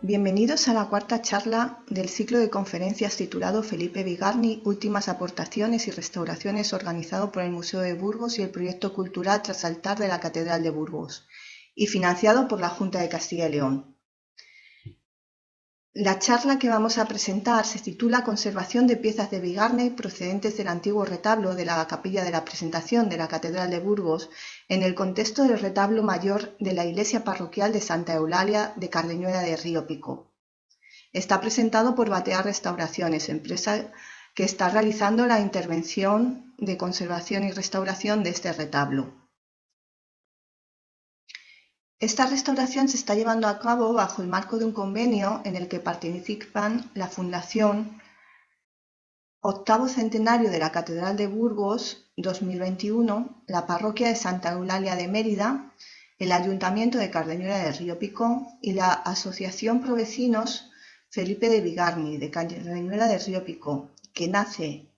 Bienvenidos a la cuarta charla del ciclo de conferencias titulado Felipe Bigarny, Últimas aportaciones y restauraciones, organizado por el Museo de Burgos y el proyecto cultural Trasaltar de la Catedral de Burgos y financiado por la Junta de Castilla y León. La charla que vamos a presentar se titula Conservación de piezas de Bigarny procedentes del antiguo retablo de la Capilla de la Presentación de la Catedral de Burgos en el contexto del retablo mayor de la iglesia parroquial de Santa Eulalia de Cardeñuela de Río Picó. Está presentado por Batea Restauraciones, empresa que está realizando la intervención de conservación y restauración de este retablo. Esta restauración se está llevando a cabo bajo el marco de un convenio en el que participan la Fundación Octavo Centenario de la Catedral de Burgos 2021, la Parroquia de Santa Eulalia de Mérida, el Ayuntamiento de Cardeñuela de Río Picó y la Asociación Pro Vecinos Felipe de Bigarny de Cardeñuela de Río Picó, que nace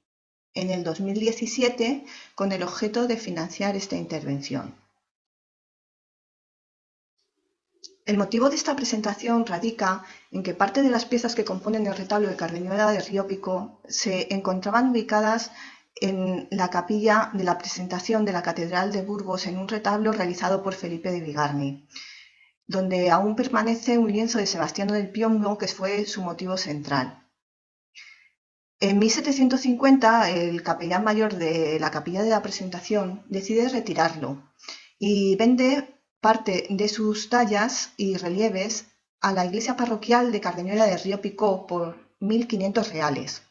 en el 2017 con el objeto de financiar esta intervención. El motivo de esta presentación radica en que parte de las piezas que componen el retablo de Cardeñuela de Río Picó se encontraban ubicadas en la capilla de la Presentación de la Catedral de Burgos en un retablo realizado por Felipe de Bigarny, donde aún permanece un lienzo de Sebastiano del Piombo que fue su motivo central. En 1750 el capellán mayor de la capilla de la Presentación decide retirarlo y vende parte de sus tallas y relieves a la iglesia parroquial de Cardeñuela de Río Picó por 1.500 reales.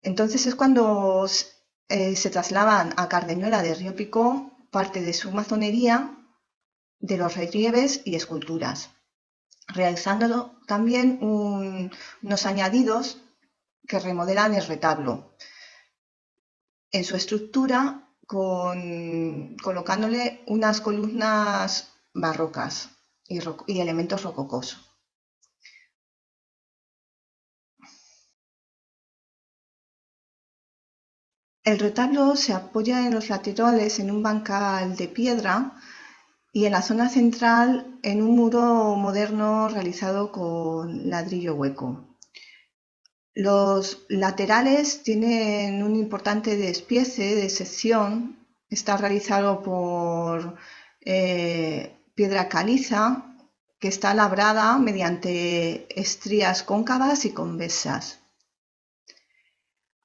Entonces es cuando se trasladan a Cardeñuela de Río Picó parte de su masonería, de los relieves y esculturas, realizando también unos añadidos que remodelan el retablo en su estructura, colocándole unas columnas barrocas y elementos rococós. El retablo se apoya en los laterales en un bancal de piedra y en la zona central en un muro moderno realizado con ladrillo hueco. Los laterales tienen un importante despiece de sección, está realizado por piedra caliza que está labrada mediante estrías cóncavas y convexas.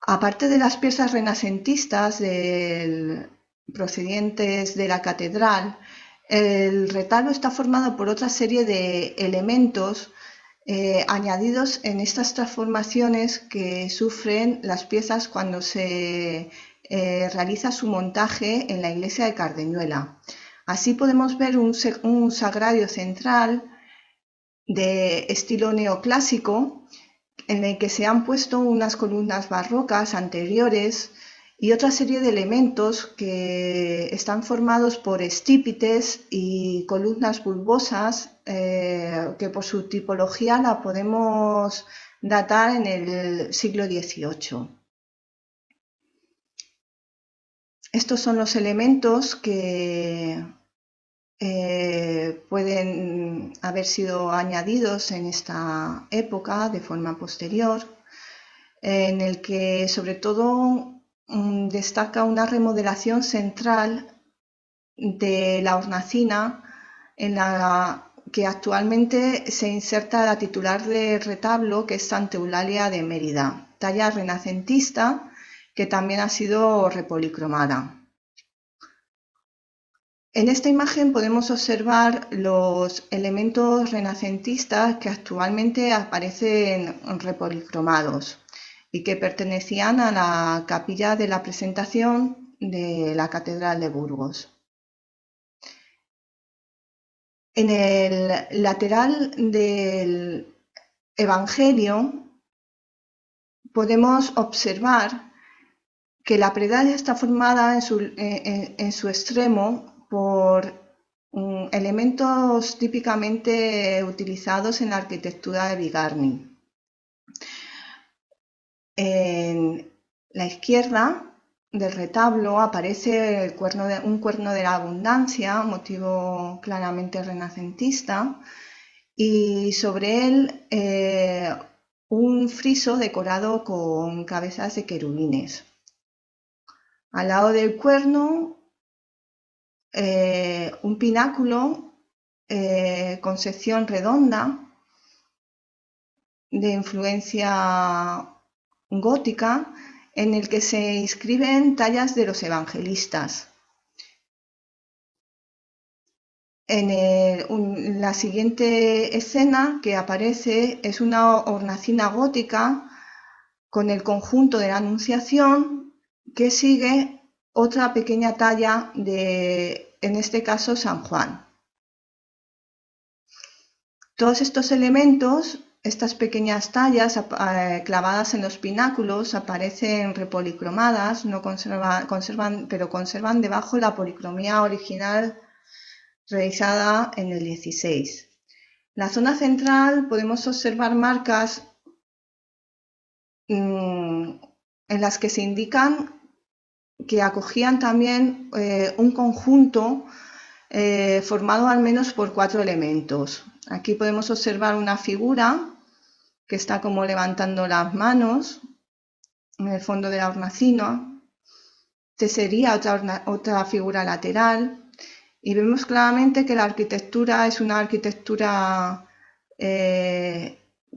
Aparte de las piezas renacentistas procedientes de la catedral, el retablo está formado por otra serie de elementos añadidos en estas transformaciones que sufren las piezas cuando se realiza su montaje en la iglesia de Cardeñuela. Así podemos ver un sagrario central de estilo neoclásico en el que se han puesto unas columnas barrocas anteriores y otra serie de elementos que están formados por estípites y columnas bulbosas que por su tipología la podemos datar en el siglo XVIII. Estos son los elementos que pueden haber sido añadidos en esta época de forma posterior, en el que sobre todo destaca una remodelación central de la hornacina en la que actualmente se inserta la titular del retablo, que es Santa Eulalia de Mérida, talla renacentista que también ha sido repolicromada. En esta imagen podemos observar los elementos renacentistas que actualmente aparecen repolicromados y que pertenecían a la capilla de la Presentación de la Catedral de Burgos. En el lateral del Evangelio podemos observar que la predela está formada en su extremo por elementos típicamente utilizados en la arquitectura de Bigarny. En la izquierda del retablo aparece un cuerno de la abundancia, motivo claramente renacentista, y sobre él un friso decorado con cabezas de querubines. Al lado del cuerno, un pináculo con sección redonda de influencia gótica, en el que se inscriben tallas de los evangelistas. En la siguiente escena que aparece es una hornacina gótica con el conjunto de la Anunciación, que sigue otra pequeña talla de, en este caso, San Juan. Todos estos elementos, estas pequeñas tallas clavadas en los pináculos, aparecen repolicromadas, no pero conservan debajo la policromía original realizada en el 16. En la zona central podemos observar marcas en las que se indican que acogían también un conjunto formado al menos por 4 elementos. Aquí podemos observar una figura que está como levantando las manos en el fondo de la hornacina. Este sería otra figura lateral. Y vemos claramente que la arquitectura es una arquitectura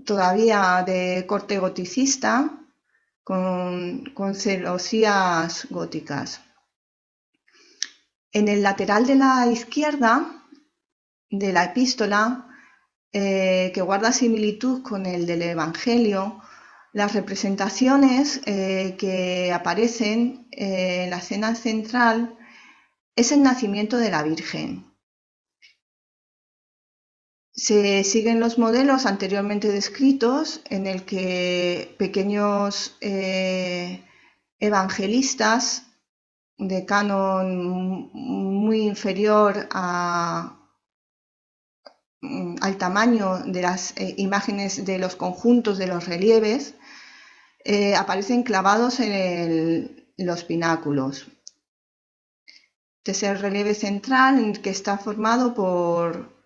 todavía de corte goticista, con celosías góticas. En el lateral de la izquierda de la epístola, que guarda similitud con el del Evangelio, las representaciones que aparecen en la escena central es el nacimiento de la Virgen. Se siguen los modelos anteriormente descritos, en el que pequeños evangelistas de canon muy inferior al tamaño de las imágenes de los conjuntos de los relieves, aparecen clavados en los pináculos. Este es el relieve central, en el que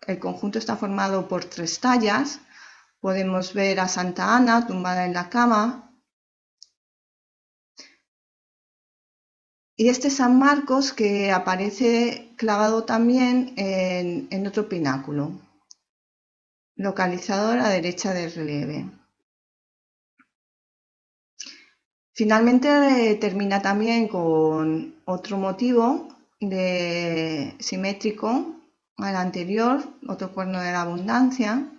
el conjunto está formado por 3 tallas. Podemos ver a Santa Ana tumbada en la cama. Y este San Marcos, que aparece clavado también en otro pináculo, localizado a la derecha del relieve. Finalmente termina también con otro motivo simétrico al anterior, otro cuerno de la abundancia.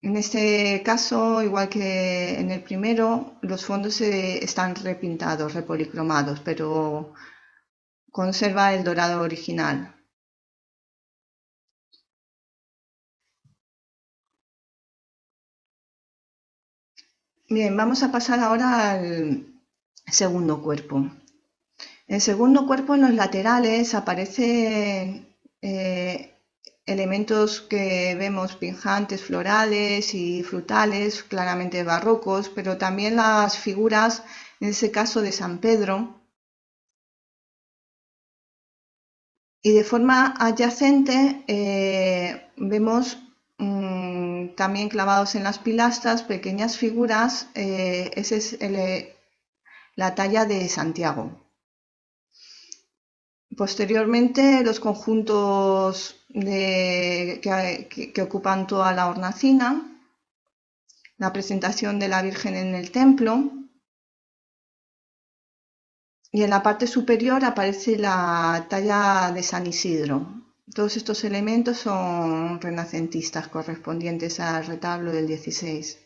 En este caso, igual que en el primero, los fondos están repintados, repolicromados, pero conserva el dorado original. Bien, vamos a pasar ahora al segundo cuerpo. En el segundo cuerpo, en los laterales, aparecen elementos que vemos pinjantes, florales y frutales, claramente barrocos, pero también las figuras, en ese caso de San Pedro. Y de forma adyacente vemos también clavados en las pilastras pequeñas figuras, esa es la talla de Santiago. Posteriormente, los conjuntos que ocupan toda la hornacina, la presentación de la Virgen en el templo, y en la parte superior aparece la talla de San Isidro. Todos estos elementos son renacentistas, correspondientes al retablo del 16.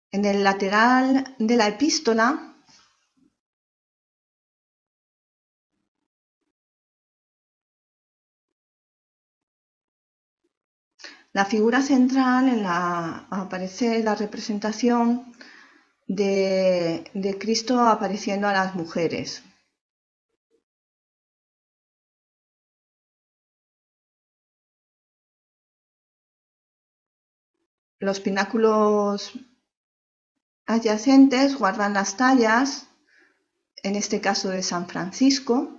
En el lateral de la epístola la figura central aparece la representación de Cristo apareciendo a las mujeres. Los pináculos adyacentes guardan las tallas, en este caso de San Francisco,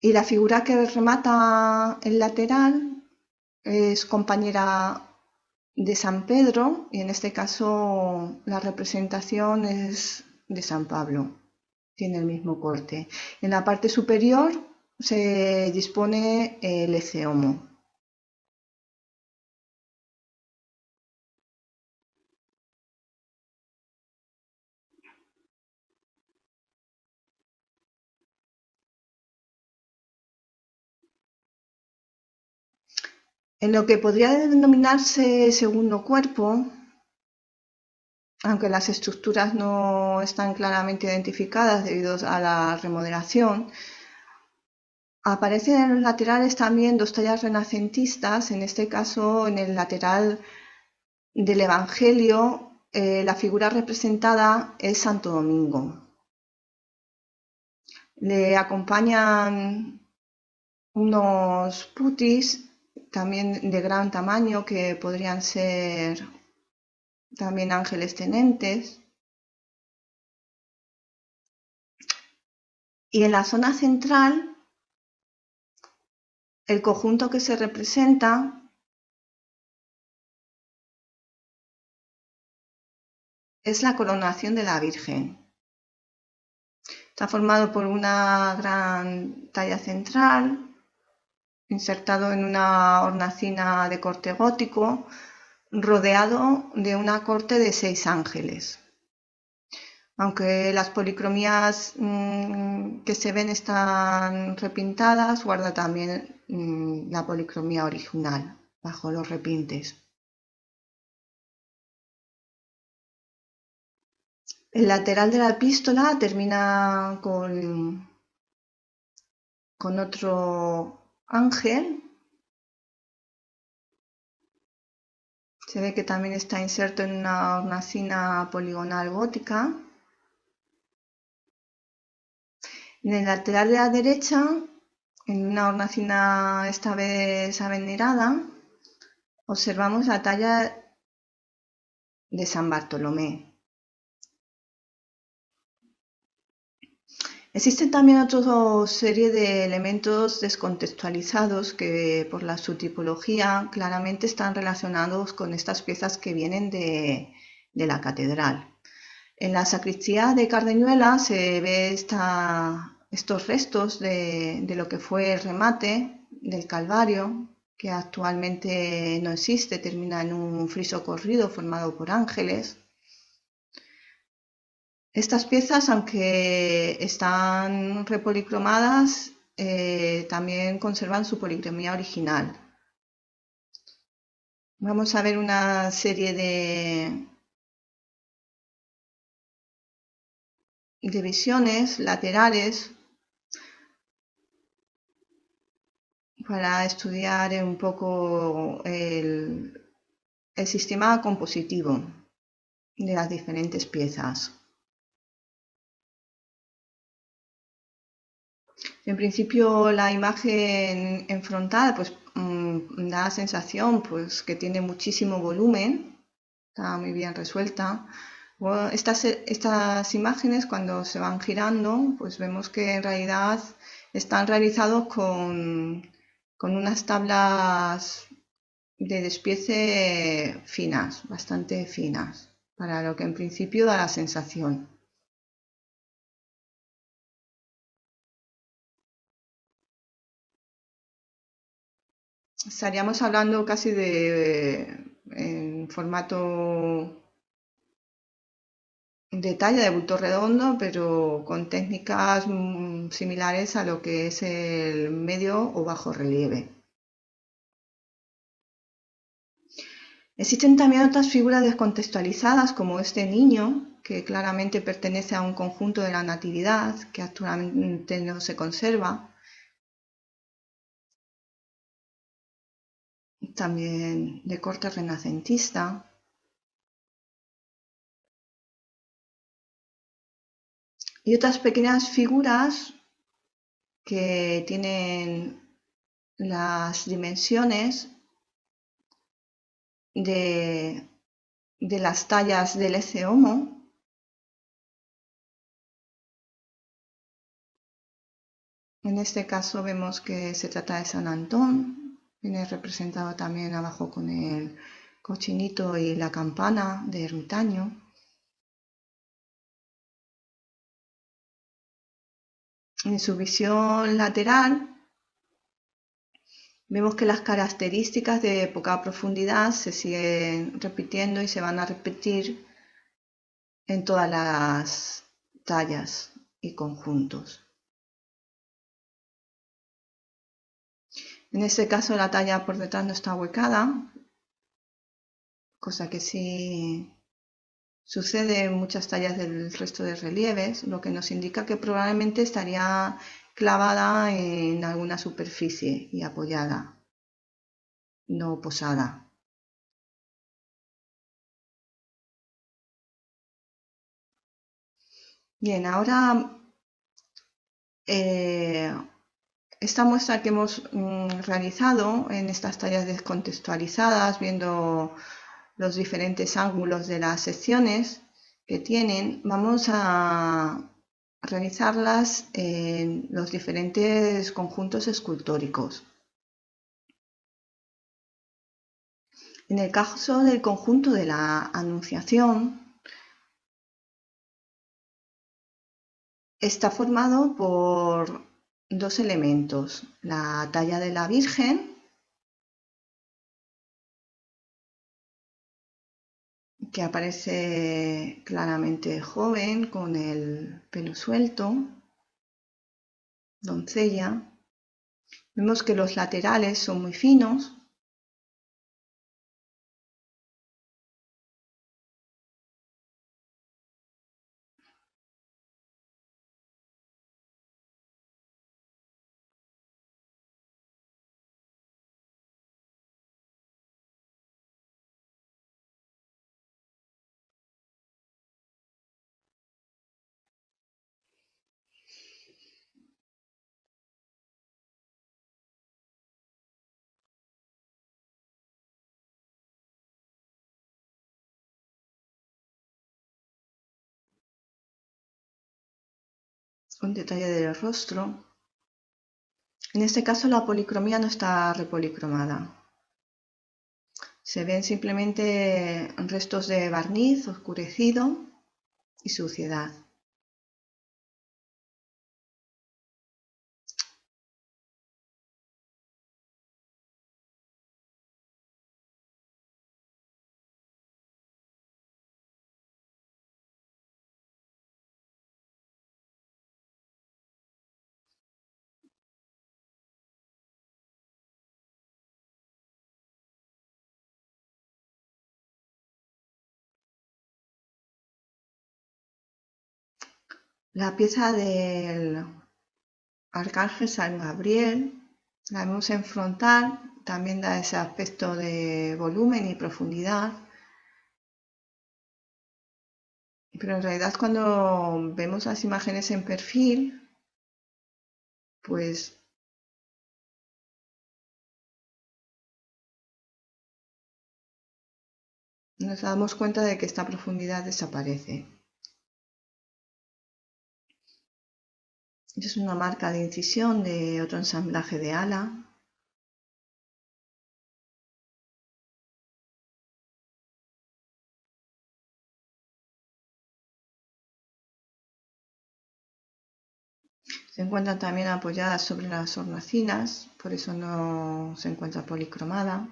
Y la figura que remata el lateral es compañera de San Pedro, y en este caso la representación es de San Pablo, tiene el mismo corte. En la parte superior se dispone el eceomo. En lo que podría denominarse segundo cuerpo, aunque las estructuras no están claramente identificadas debido a la remodelación, aparecen en los laterales también dos tallas renacentistas, en este caso en el lateral del Evangelio, la figura representada es Santo Domingo. Le acompañan unos putis también de gran tamaño que podrían ser también ángeles tenentes. Y en la zona central, el conjunto que se representa es la coronación de la Virgen. Está formado por una gran talla central, insertado en una hornacina de corte gótico, rodeado de una corte de 6 ángeles. Aunque las policromías que se ven están repintadas, guarda también la policromía original bajo los repintes. El lateral de la epístola termina con otro ángel. Se ve que también está inserto en una hornacina poligonal gótica. En el lateral de la derecha, en una hornacina esta vez avenerada, observamos la talla de San Bartolomé. Existen también otra serie de elementos descontextualizados que por la su tipología claramente están relacionados con estas piezas que vienen de la catedral. En la sacristía de Cardeñuela se ve estos restos de lo que fue el remate del Calvario, que actualmente no existe, termina en un friso corrido formado por ángeles. Estas piezas, aunque están repolicromadas, también conservan su policromía original. Vamos a ver una serie de visiones laterales para estudiar un poco el sistema compositivo de las diferentes piezas. En principio la imagen en frontal pues da la sensación pues que tiene muchísimo volumen, está muy bien resuelta. Bueno, estas imágenes cuando se van girando pues vemos que en realidad están realizados con unas tablas de despiece finas, bastante finas, para lo que en principio da la sensación. Estaríamos hablando casi en formato de talla de bulto redondo, pero con técnicas similares a lo que es el medio o bajo relieve. Existen también otras figuras descontextualizadas, como este niño, que claramente pertenece a un conjunto de la Natividad, que actualmente no se conserva. También de corte renacentista. Y otras pequeñas figuras que tienen las dimensiones de las tallas del eceomo, En este caso vemos que se trata de San Antón, viene representado también abajo con el cochinito y la campana de ermitaño. En su visión lateral vemos que las características de poca profundidad se siguen repitiendo y se van a repetir en todas las tallas y conjuntos. En este caso la talla por detrás no está huecada, cosa que sí sucede en muchas tallas del resto de relieves, lo que nos indica que probablemente estaría clavada en alguna superficie y apoyada, no posada. Bien, ahora esta muestra que hemos realizado en estas tallas descontextualizadas, viendo los diferentes ángulos de las secciones que tienen, vamos a realizarlas en los diferentes conjuntos escultóricos. En el caso del conjunto de la Anunciación, está formado por dos elementos, la talla de la Virgen, que aparece claramente joven con el pelo suelto, doncella. Vemos que los laterales son muy finos. Un detalle del rostro. En este caso la policromía no está repolicromada. Se ven simplemente restos de barniz oscurecido y suciedad. La pieza del Arcángel San Gabriel, la vemos en frontal, también da ese aspecto de volumen y profundidad. Pero en realidad cuando vemos las imágenes en perfil, pues nos damos cuenta de que esta profundidad desaparece. Es una marca de incisión de otro ensamblaje de ala. Se encuentran también apoyadas sobre las hornacinas, por eso no se encuentra policromada.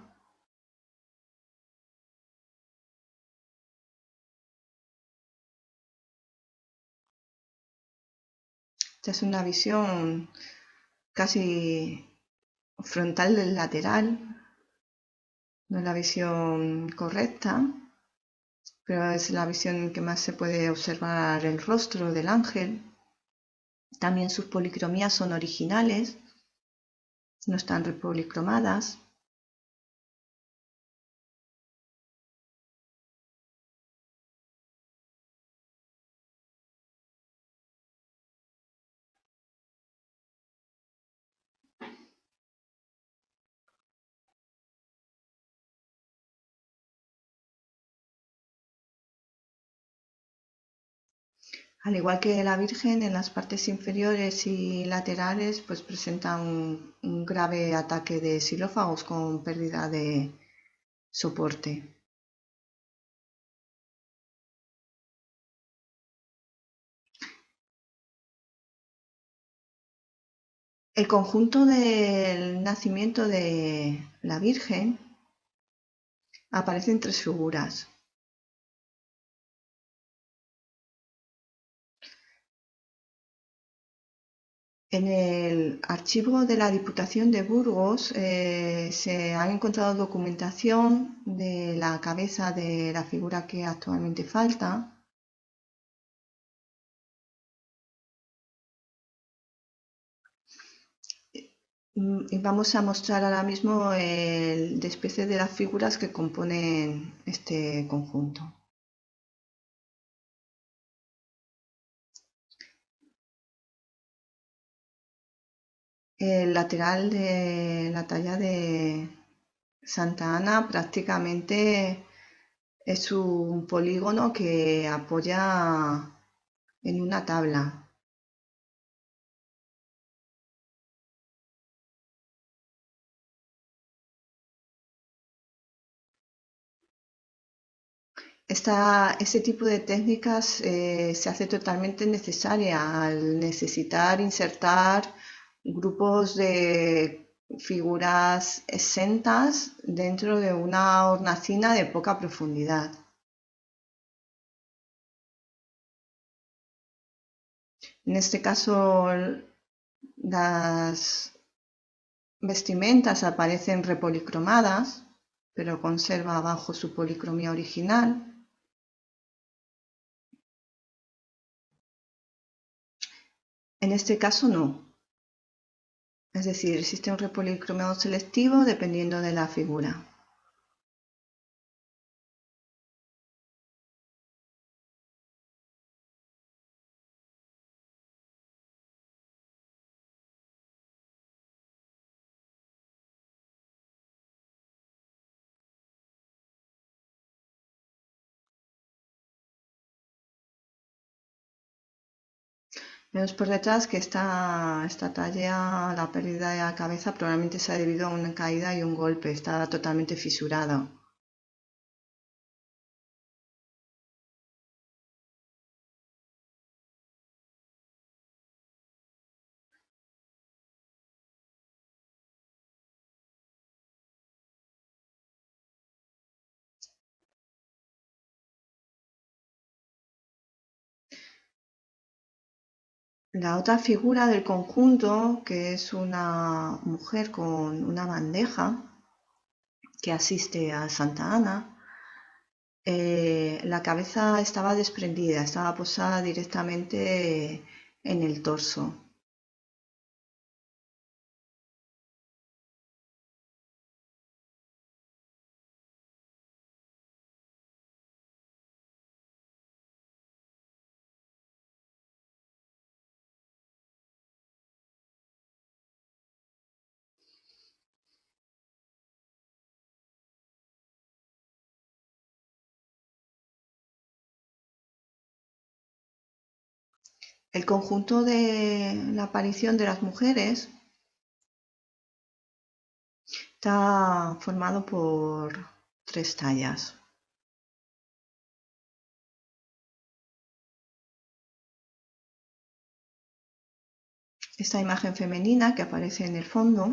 Esta es una visión casi frontal del lateral, no es la visión correcta, pero es la visión en que más se puede observar el rostro del ángel. También sus policromías son originales, no están repolicromadas. Al igual que la Virgen, en las partes inferiores y laterales, pues presenta un grave ataque de xilófagos con pérdida de soporte. El conjunto del nacimiento de la Virgen aparece en tres figuras. En el archivo de la Diputación de Burgos se ha encontrado documentación de la cabeza de la figura que actualmente falta. Y vamos a mostrar ahora mismo el despecie de las figuras que componen este conjunto. El lateral de la talla de Santa Ana prácticamente es un polígono que apoya en una tabla. Este tipo de técnicas se hace totalmente necesaria al necesitar insertar grupos de figuras exentas dentro de una hornacina de poca profundidad. En este caso, las vestimentas aparecen repolicromadas, pero conserva abajo su policromía original. En este caso no. Es decir, existe un repolicromado selectivo dependiendo de la figura. Vemos por detrás que esta talla, la pérdida de la cabeza probablemente se ha debido a una caída y un golpe, está totalmente fisurada. La otra figura del conjunto, que es una mujer con una bandeja que asiste a Santa Ana, la cabeza estaba desprendida, estaba posada directamente en el torso. El conjunto de la aparición de las mujeres está formado por tres tallas. Esta imagen femenina que aparece en el fondo,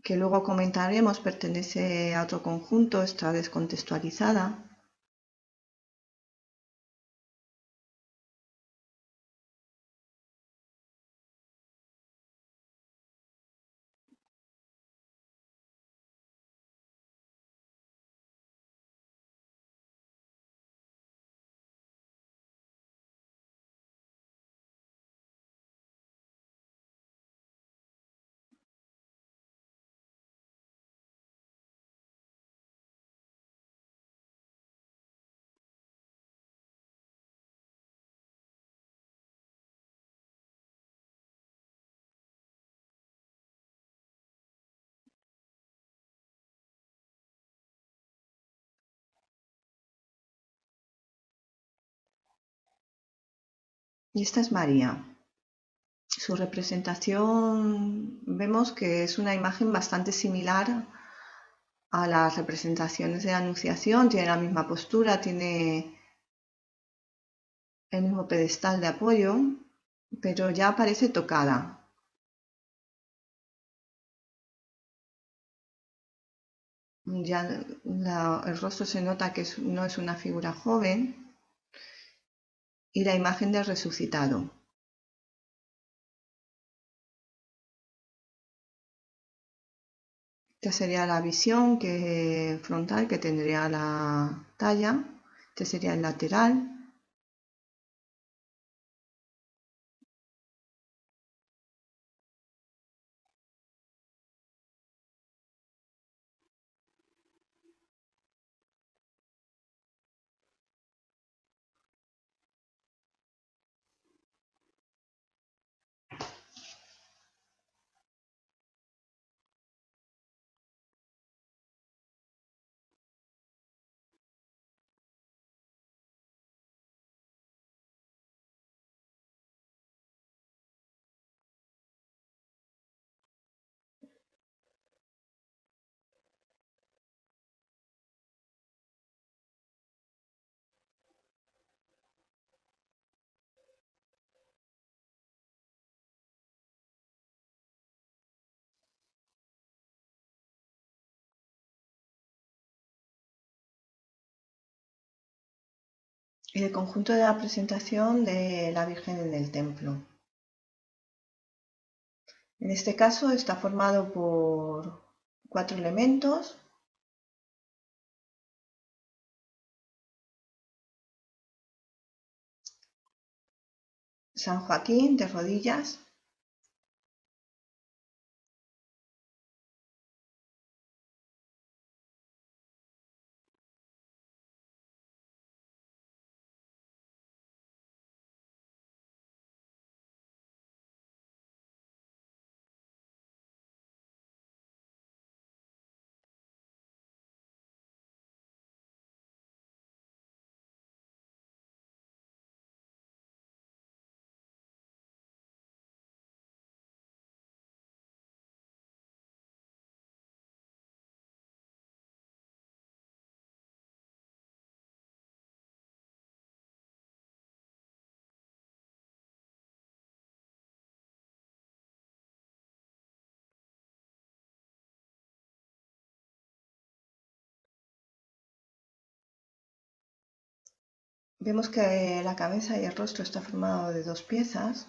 que luego comentaremos, pertenece a otro conjunto, está descontextualizada. Y esta es María. Su representación vemos que es una imagen bastante similar a las representaciones de la Anunciación, tiene la misma postura, tiene el mismo pedestal de apoyo, pero ya aparece tocada. Ya el rostro se nota que no es una figura joven, y la imagen del resucitado. Esta sería la visión frontal que tendría la talla. Este sería el lateral. Y el conjunto de la presentación de la Virgen en el templo. En este caso está formado por 4 elementos. San Joaquín de rodillas, vemos que la cabeza y el rostro está formado de 2 piezas.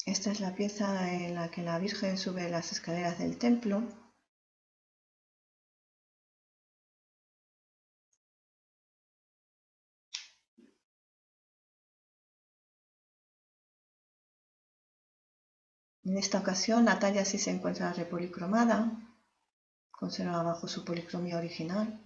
Esta es la pieza en la que la Virgen sube las escaleras del templo. En esta ocasión la talla sí se encuentra repolicromada, conserva abajo su policromía original.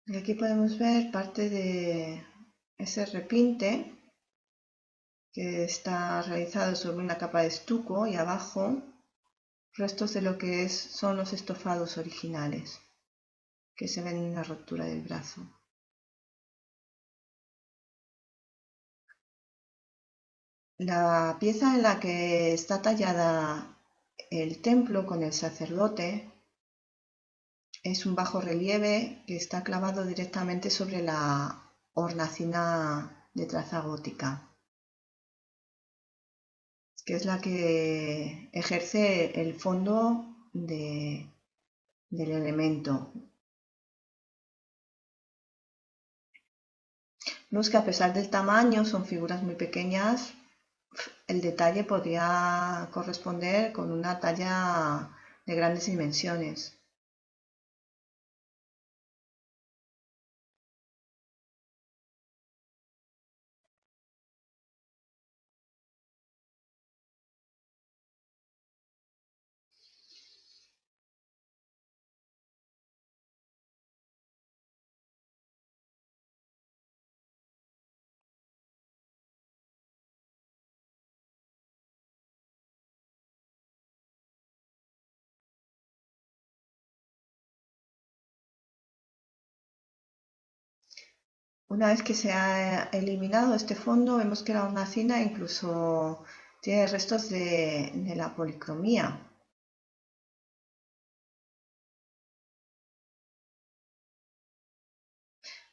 Y aquí podemos ver parte de ese repinte que está realizado sobre una capa de estuco y abajo restos de lo que son los estofados originales que se ven en la rotura del brazo. La pieza en la que está tallada el templo con el sacerdote es un bajo relieve que está clavado directamente sobre la hornacina de traza gótica, que es la que ejerce el fondo del elemento. Vemos que a pesar del tamaño, son figuras muy pequeñas, el detalle podría corresponder con una talla de grandes dimensiones. Una vez que se ha eliminado este fondo, vemos que la hornacina incluso tiene restos de la policromía.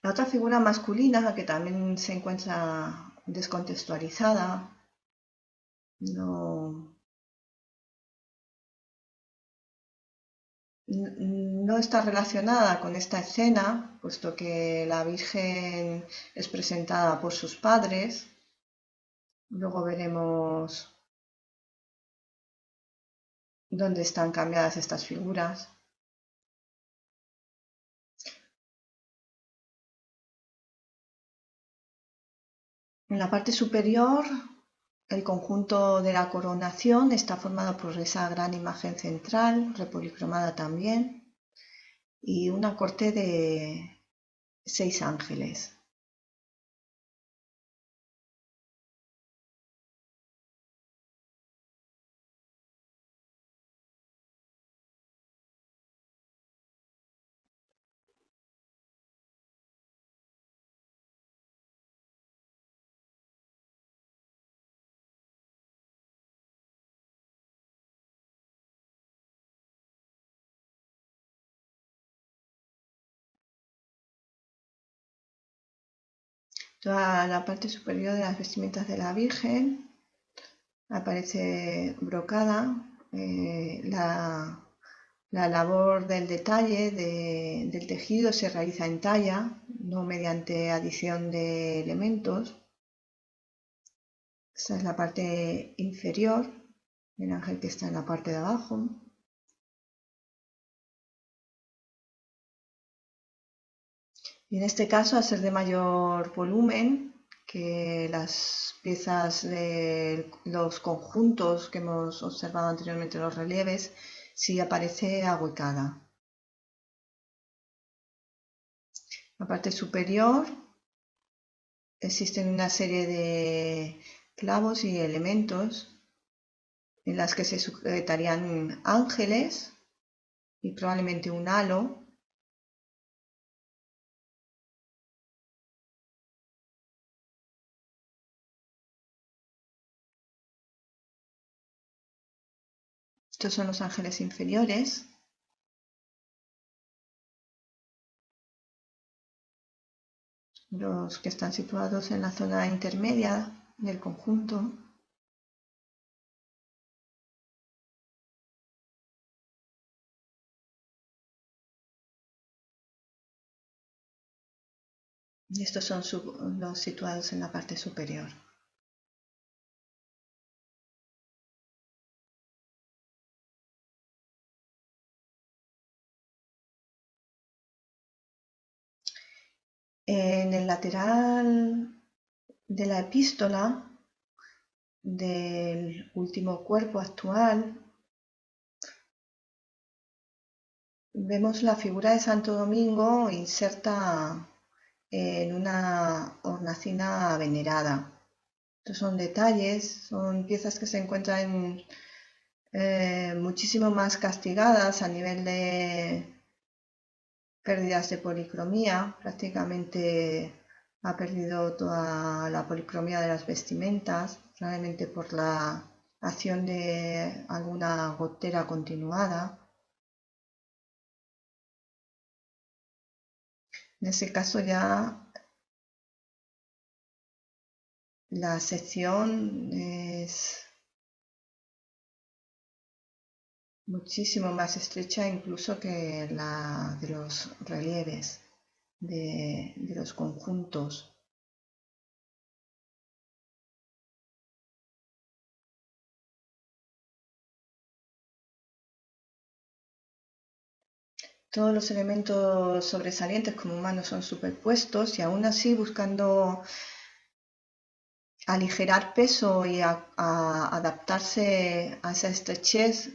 La otra figura masculina, que también se encuentra descontextualizada, no, no está relacionada con esta escena, puesto que la Virgen es presentada por sus padres. Luego veremos dónde están cambiadas estas figuras. En la parte superior, el conjunto de la coronación está formado por esa gran imagen central, repolicromada también, y una corte de 6 ángeles. Toda la parte superior de las vestimentas de la Virgen aparece brocada. La labor del detalle del tejido se realiza en talla, no mediante adición de elementos. Esta es la parte inferior, el ángel que está en la parte de abajo. Y en este caso, al ser de mayor volumen que las piezas de los conjuntos que hemos observado anteriormente, los relieves, sí aparece ahuecada. La parte superior existen una serie de clavos y elementos en las que se sujetarían ángeles y probablemente un halo. Estos son los ángeles inferiores. Los que están situados en la zona intermedia del conjunto. Y estos son los situados en la parte superior. En el lateral de la epístola del último cuerpo actual vemos la figura de Santo Domingo inserta en una hornacina venerada. Estos son detalles, son piezas que se encuentran muchísimo más castigadas a nivel de pérdidas de policromía. Prácticamente ha perdido toda la policromía de las vestimentas, probablemente por la acción de alguna gotera continuada. En ese caso ya la sección es muchísimo más estrecha incluso que la de los relieves de los conjuntos. Todos los elementos sobresalientes como humanos son superpuestos y aún así buscando aligerar peso y adaptarse a esa estrechez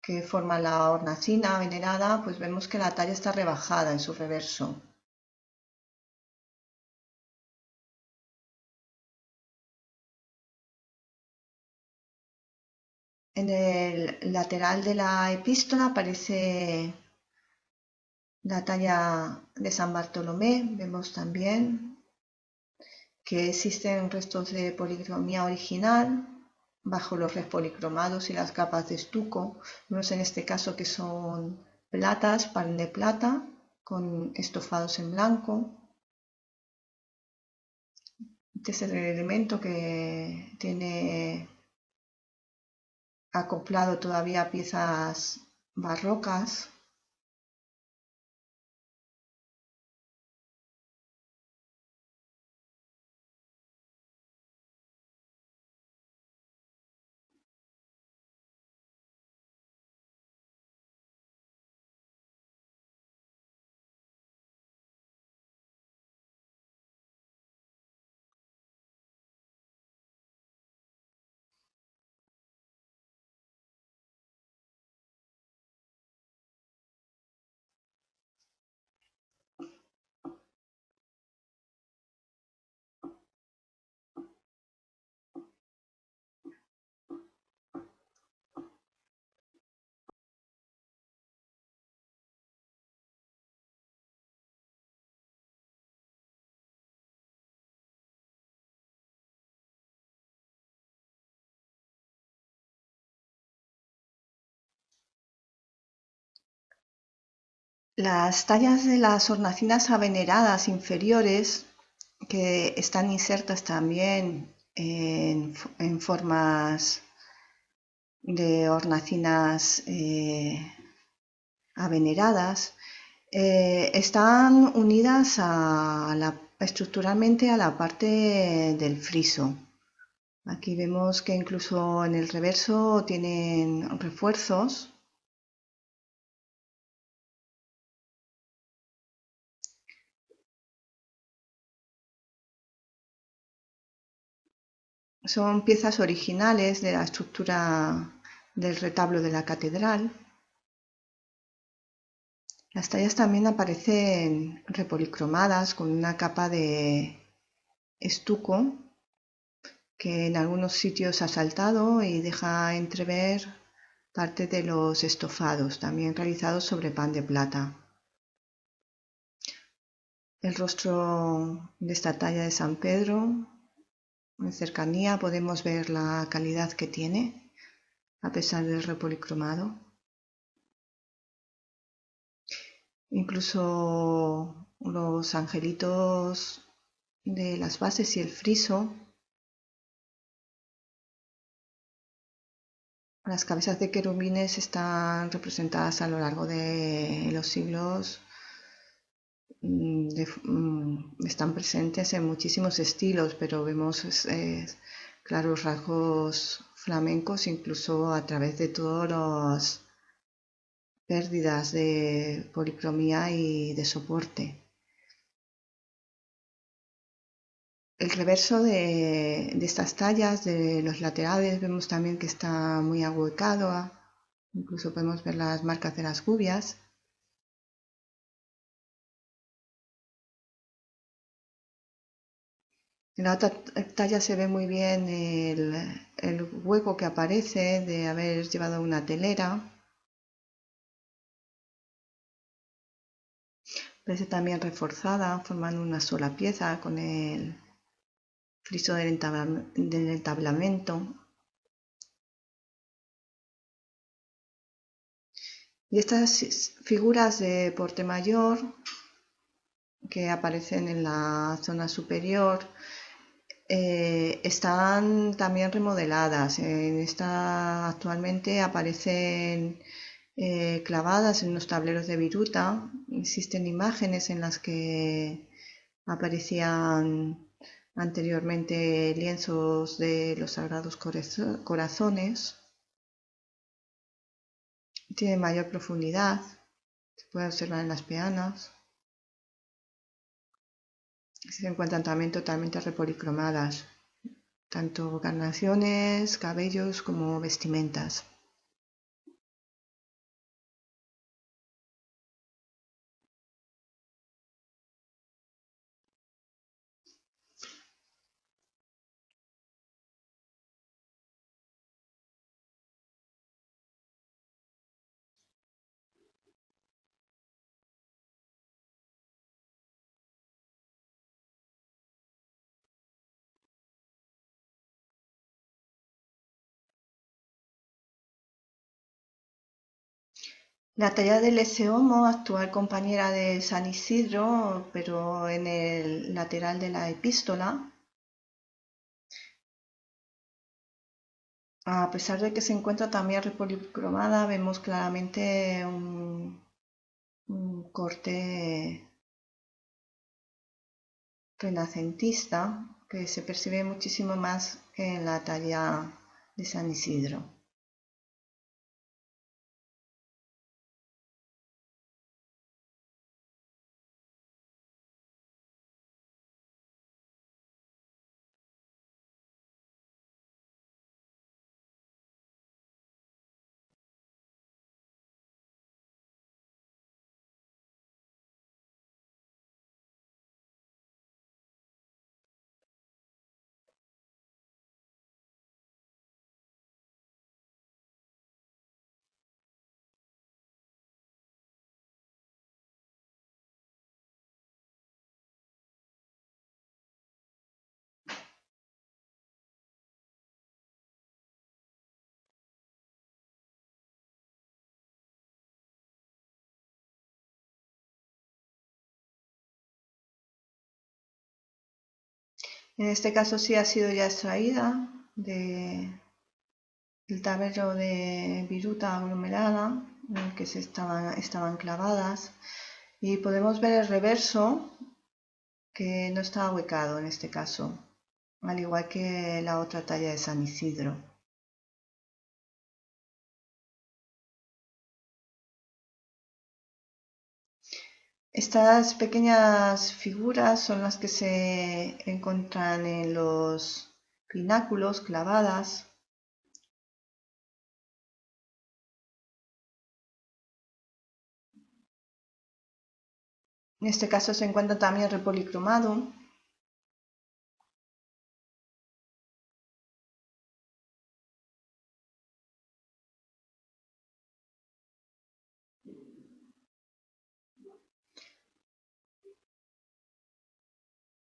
que forma la hornacina venerada, pues vemos que la talla está rebajada en su reverso. En el lateral de la epístola aparece la talla de San Bartolomé. Vemos también que existen restos de policromía original bajo los policromados y las capas de estuco. Vemos en este caso que son platas, pan de plata, con estofados en blanco. Este es el elemento que tiene acoplado todavía piezas barrocas. Las tallas de las hornacinas aveneradas inferiores, que están insertas también en formas de hornacinas aveneradas, están unidas estructuralmente a la parte del friso. Aquí vemos que incluso en el reverso tienen refuerzos. Son piezas originales de la estructura del retablo de la catedral. Las tallas también aparecen repolicromadas con una capa de estuco que en algunos sitios ha saltado y deja entrever parte de los estofados, también realizados sobre pan de plata. El rostro de esta talla de San Pedro, en cercanía podemos ver la calidad que tiene, a pesar del repolicromado. Incluso los angelitos de las bases y el friso, las cabezas de querubines están representadas a lo largo de los siglos, están presentes en muchísimos estilos, pero vemos claros rasgos flamencos incluso a través de todas las pérdidas de policromía y de soporte. El reverso de estas tallas, de los laterales, vemos también que está muy ahuecado, incluso podemos ver las marcas de las gubias. En la otra talla se ve muy bien el hueco que aparece de haber llevado una telera. Parece también reforzada, formando una sola pieza con el friso del entablamento. Y estas figuras de porte mayor que aparecen en la zona superior están también remodeladas. Actualmente aparecen clavadas en unos tableros de viruta. Existen imágenes en las que aparecían anteriormente lienzos de los Sagrados Corazones. Tiene mayor profundidad. Se puede observar en las peanas. Se encuentran también totalmente repolicromadas, tanto carnaciones, cabellos como vestimentas. La talla del Homo, actual compañera de San Isidro, pero en el lateral de la epístola, a pesar de que se encuentra también repolicromada, vemos claramente un corte renacentista que se percibe muchísimo más que en la talla de San Isidro. En este caso sí ha sido ya extraída del tabero de viruta aglomerada en el que estaban clavadas, y podemos ver el reverso que no está ahuecado en este caso, al igual que la otra talla de San Isidro. Estas pequeñas figuras son las que se encuentran en los pináculos clavadas. En este caso se encuentra también repolicromado.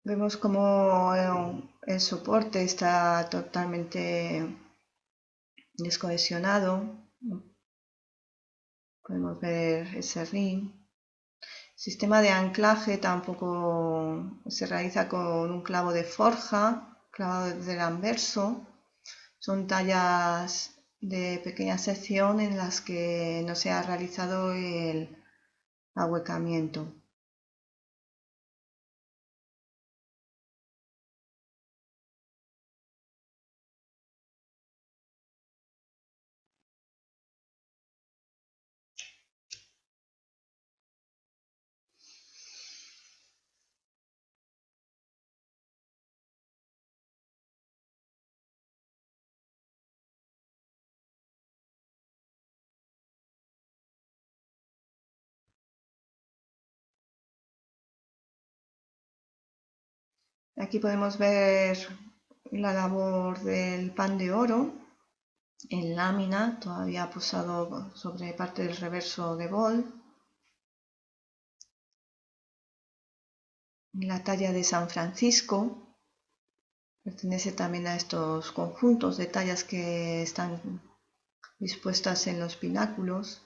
Vemos como el soporte está totalmente descohesionado. Podemos ver ese ring. Sistema de anclaje tampoco se realiza con un clavo de forja, clavado desde el anverso. Son tallas de pequeña sección en las que no se ha realizado el ahuecamiento. Aquí podemos ver la labor del pan de oro en lámina, todavía posado sobre parte del reverso de bol. La talla de San Francisco pertenece también a estos conjuntos de tallas que están dispuestas en los pináculos.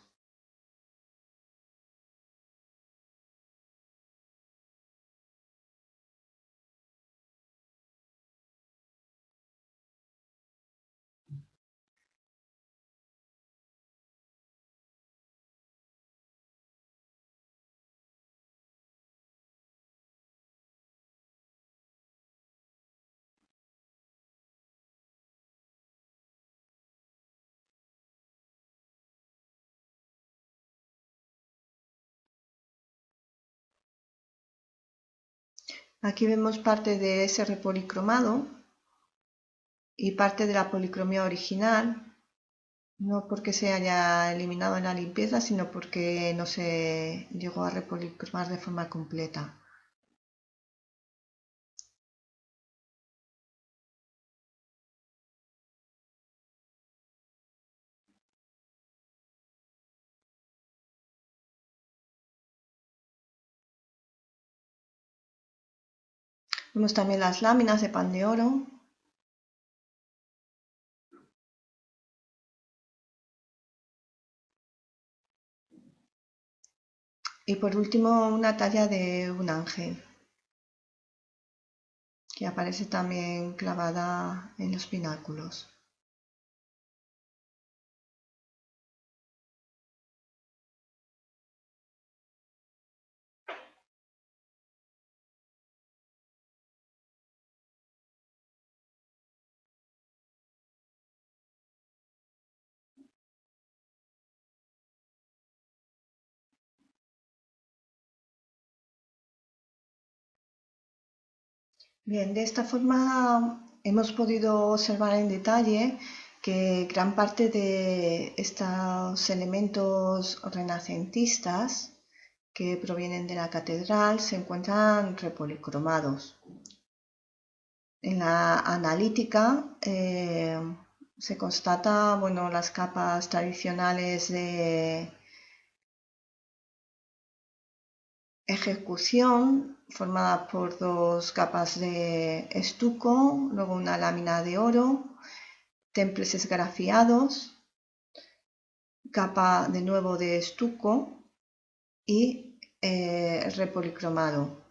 Aquí vemos parte de ese repolicromado y parte de la policromía original, no porque se haya eliminado en la limpieza, sino porque no se llegó a repolicromar de forma completa. Vemos también las láminas de pan de oro. Y por último una talla de un ángel, que aparece también clavada en los pináculos. Bien, de esta forma hemos podido observar en detalle que gran parte de estos elementos renacentistas que provienen de la catedral se encuentran repolicromados. En la analítica se constata, bueno, las capas tradicionales de ejecución formada por dos capas de estuco, luego una lámina de oro, temples esgrafiados, capa de nuevo de estuco y repolicromado.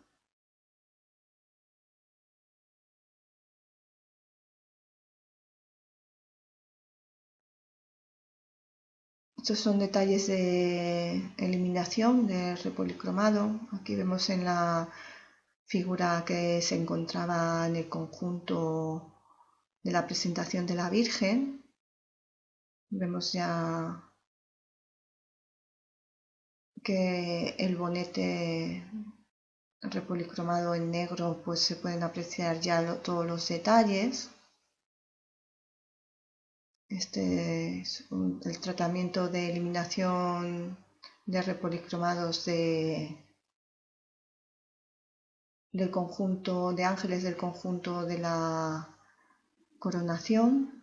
Estos son detalles de eliminación del repolicromado. Aquí vemos en la figura que se encontraba en el conjunto de la presentación de la Virgen. Vemos ya que el bonete repolicromado en negro, pues se pueden apreciar ya todos los detalles. Este es el tratamiento de eliminación de repolicromados del conjunto de ángeles del conjunto de la coronación.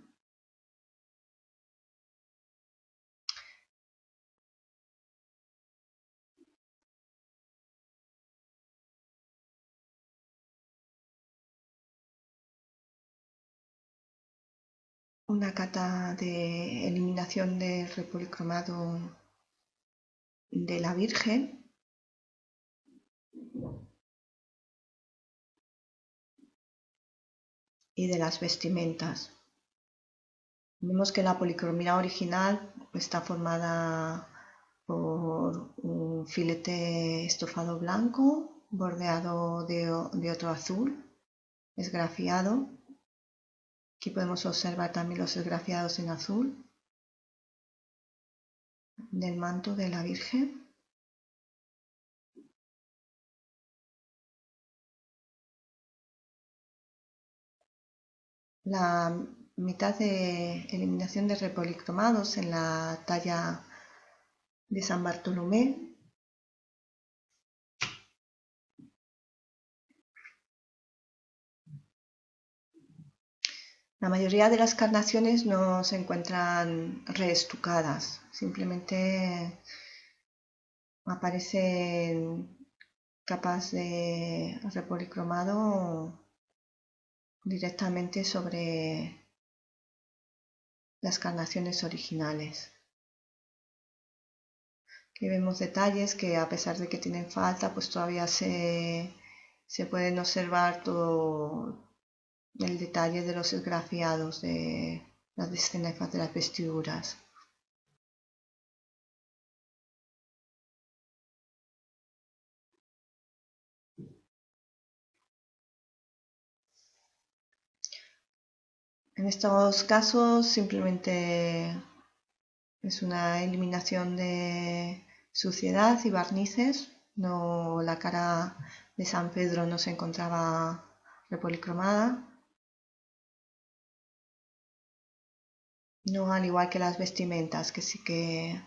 Una cata de eliminación del repolicromado de la Virgen. Y de las vestimentas. Vemos que la policromía original está formada por un filete estofado blanco bordeado de otro azul esgrafiado. Aquí podemos observar también los esgrafiados en azul del manto de la Virgen. La mitad de eliminación de repolicromados en la talla de San Bartolomé. La mayoría de las carnaciones no se encuentran reestucadas, simplemente aparecen capas de repolicromado directamente sobre las carnaciones originales. Aquí vemos detalles que a pesar de que tienen falta, pues todavía se pueden observar todo el detalle de los esgrafiados de las escenas de las vestiduras. En estos casos simplemente es una eliminación de suciedad y barnices, no la cara de San Pedro no se encontraba repolicromada. No al igual que las vestimentas, que sí que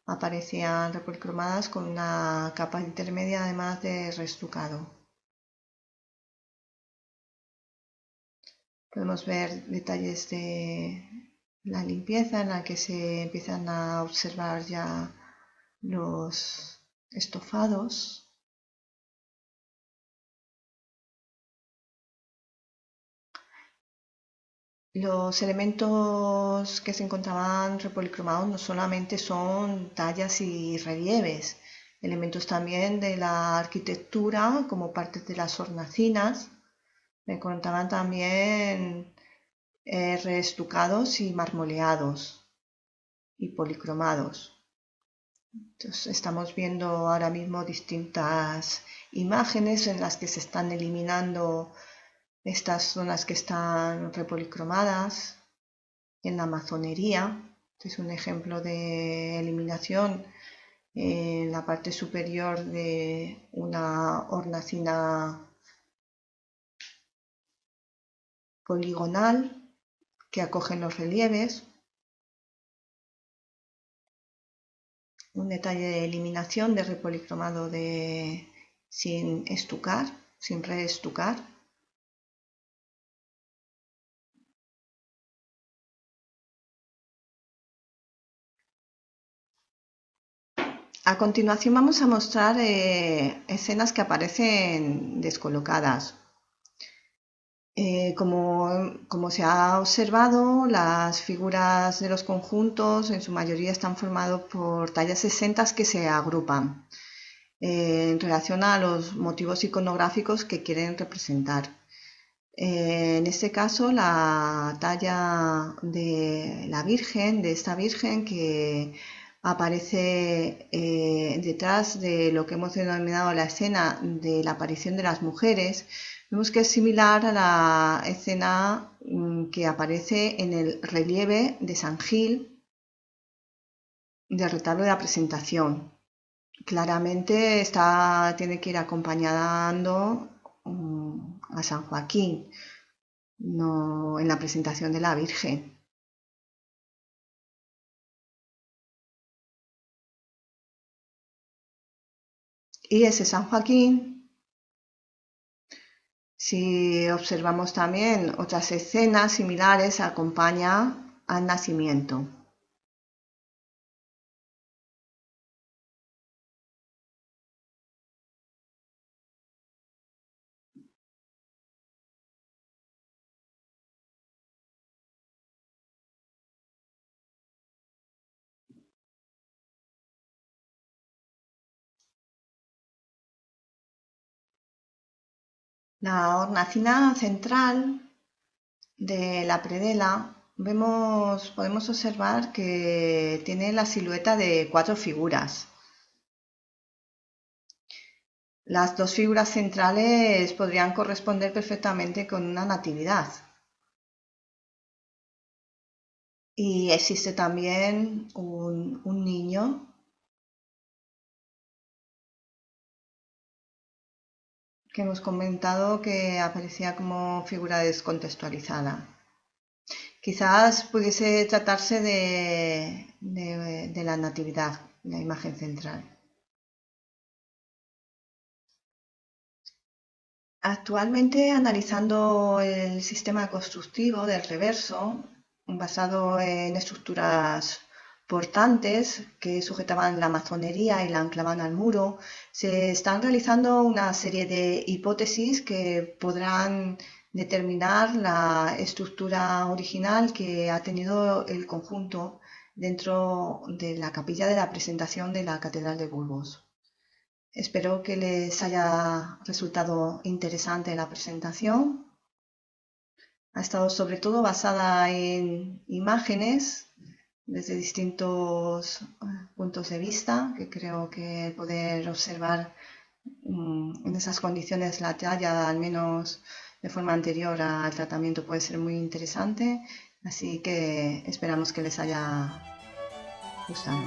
aparecían repolicromadas con una capa intermedia además de reestucado. Podemos ver detalles de la limpieza en la que se empiezan a observar ya los estofados. Los elementos que se encontraban repolicromados no solamente son tallas y relieves, elementos también de la arquitectura como parte de las hornacinas. Me encontraban también reestucados y marmoleados y policromados. Entonces, estamos viendo ahora mismo distintas imágenes en las que se están eliminando estas zonas que están repolicromadas en la mazonería. Este es un ejemplo de eliminación en la parte superior de una hornacina poligonal que acogen los relieves. Un detalle de eliminación de repolicromado sin estucar, sin reestucar. A continuación vamos a mostrar escenas que aparecen descolocadas. Como se ha observado, las figuras de los conjuntos en su mayoría están formados por tallas exentas que se agrupan en relación a los motivos iconográficos que quieren representar. En este caso, la talla de la Virgen, de esta Virgen que aparece detrás de lo que hemos denominado la escena de la aparición de las mujeres, vemos que es similar a la escena que aparece en el relieve de San Gil del retablo de la presentación. Claramente tiene que ir acompañando a San Joaquín, no en la presentación de la Virgen. Y ese San Joaquín, si observamos también otras escenas similares, acompaña al nacimiento. La hornacina central de la predela podemos observar que tiene la silueta de 4 figuras. Las 2 figuras centrales podrían corresponder perfectamente con una natividad. Y existe también un niño que hemos comentado que aparecía como figura descontextualizada. Quizás pudiese tratarse de la natividad, la imagen central. Actualmente, analizando el sistema constructivo del reverso, basado en estructuras portantes que sujetaban la mazonería y la anclaban al muro, se están realizando una serie de hipótesis que podrán determinar la estructura original que ha tenido el conjunto dentro de la capilla de la presentación de la Catedral de Burgos. Espero que les haya resultado interesante la presentación. Ha estado sobre todo basada en imágenes desde distintos puntos de vista, que creo que el poder observar en esas condiciones la talla, al menos de forma anterior al tratamiento, puede ser muy interesante. Así que esperamos que les haya gustado.